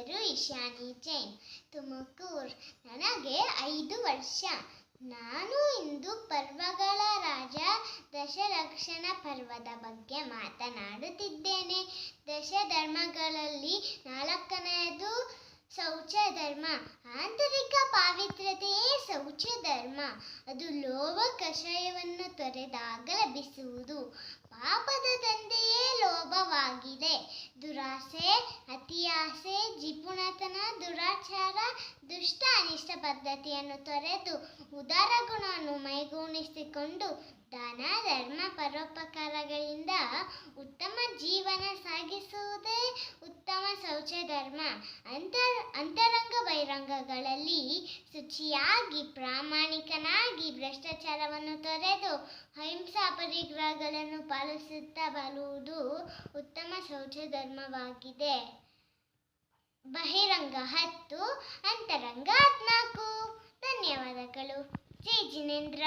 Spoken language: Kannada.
ಹೆಸರು ಇಶಾನಿ ಜೈನ್, ತುಮಕೂರು. ನನಗೆ 5 ವರ್ಷ. ನಾನು ಇಂದು ಪರ್ವಗಳ ರಾಜ ದಶಲಕ್ಷಣ ಪರ್ವದ ಬಗ್ಗೆ ಮಾತನಾಡುತ್ತಿದ್ದೇನೆ. ದಶಧರ್ಮಗಳಲ್ಲಿ 4ನೆಯದು ಶೌಚ ಧರ್ಮ. ಆಂತರಿಕ ಪಾವಿತ್ರ್ಯತೆಯೇ ಶೌಚ ಧರ್ಮ. ಅದು ಲೋಭ ಕಷಾಯವನ್ನು ತೊರೆದಾಗ ಲಭಿಸುವುದು. ಪಾಪದ ತಂದೆಯೇ ಲೋಭವಾಗಿದೆ. ದುರಾಸೆ, ಅತಿಯಾಸೆ, ಜಿಪುಣತನ, ದುರಾಚಾರ, ದುಷ್ಟ ಅನಿಷ್ಟ ಪದ್ಧತಿಯನ್ನು ತೊರೆದು ಉದಾರ ಗುಣವನ್ನು ಮೈಗೂಡಿಸಿಕೊಂಡು ದಾನ ಧರ್ಮ ಪರೋಪಕಾರಗಳಿಂದ ಉತ್ತಮ ಜೀವನ ಸಾಗಿಸುವುದೇ ಉತ್ತಮ ಶೌಚ ಧರ್ಮ. ಅಂತರಂಗ ಬಹಿರಂಗಗಳಲ್ಲಿ ಶುಚಿಯಾಗಿ ಪ್ರಾಮಾಣಿಕನಾಗಿ ಭ್ರಷ್ಟಾಚಾರವನ್ನು ತೊರೆದು ಅಹಿಂಸಾ ಪರಿಗ್ರಹಗಳನ್ನು ಪಾಲಿಸುತ್ತಾ ಬಾಳುವುದು ಉತ್ತಮ ಶೌಚ ಧರ್ಮವಾಗಿದೆ. ಬಹಿರಂಗ 10, ಅಂತರಂಗ 14. ಧನ್ಯವಾದಗಳು. ಜೈ ಜಿನೇಂದ್ರ.